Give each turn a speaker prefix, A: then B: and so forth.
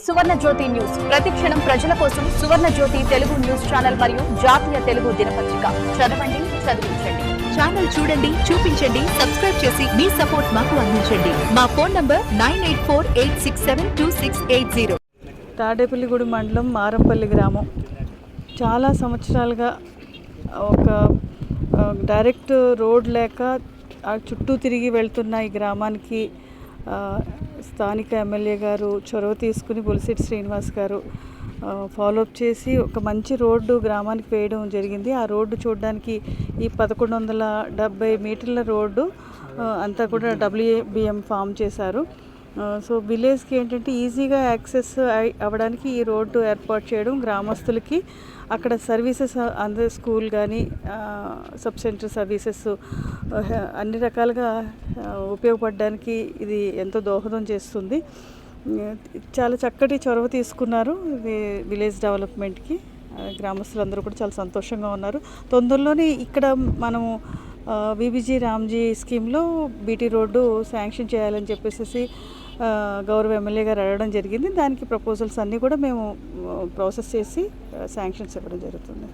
A: సువర్ణ జ్యోతి news ప్రతిక్షణం ప్రజల కోసం సువర్ణ జ్యోతి తెలుగు న్యూస్ ఛానల్ మరియు జాతీయ తెలుగు దినపత్రిక చదవండి చదివించండి. ఛానల్ చూడండి, చూపించండి, సబ్స్క్రైబ్ చేసి మీ సపోర్ట్ మాకు అందించండి. మా ఫోన్ నంబర్ 9848672680.
B: తాడేపల్లిగూడెం మండలం మారంపల్లి గ్రామం. చాలా సంవత్సరాలుగా ఒక డైరెక్ట్ రోడ్ లేక చుట్టూ తిరిగి వెళ్తున్న ఈ గ్రామానికి స్థానిక ఎమ్మెల్యే గారు చొరవ తీసుకుని బొలిశెట్టి శ్రీనివాస్ గారు ఫాలోఅప్ చేసి ఒక మంచి రోడ్డు గ్రామానికి వేయడం జరిగింది. ఆ రోడ్డు చూడడానికి ఈ 1170 మీటర్ల రోడ్డు అంతా కూడా WBM ఫామ్ చేశారు. సో విలేజ్కి ఏంటంటే ఈజీగా యాక్సెస్ అవ్వడానికి ఈ రోడ్డు ఏర్పాటు చేయడం, గ్రామస్తులకి అక్కడ సర్వీసెస్ అందరూ స్కూల్ కానీ సబ్ సెంటర్ సర్వీసెస్ అన్ని రకాలుగా ఉపయోగపడడానికి ఇది ఎంతో దోహదం చేస్తుంది. చాలా చక్కటి చొరవ తీసుకున్నారు విలేజ్ డెవలప్మెంట్కి. గ్రామస్తులందరూ కూడా చాలా సంతోషంగా ఉన్నారు. తొందరలోనే ఇక్కడ మనము విబిజీ రామ్జీ స్కీమ్లో బీటీ రోడ్డు శాంక్షన్ చేయాలని చెప్పేసి గౌరవ ఎమ్మెల్యే గారు అడగడం జరిగింది. దానికి ప్రపోజల్స్ అన్నీ కూడా మేము ప్రాసెస్ చేసి శాంక్షన్స్ ఇవ్వడం జరుగుతుంది.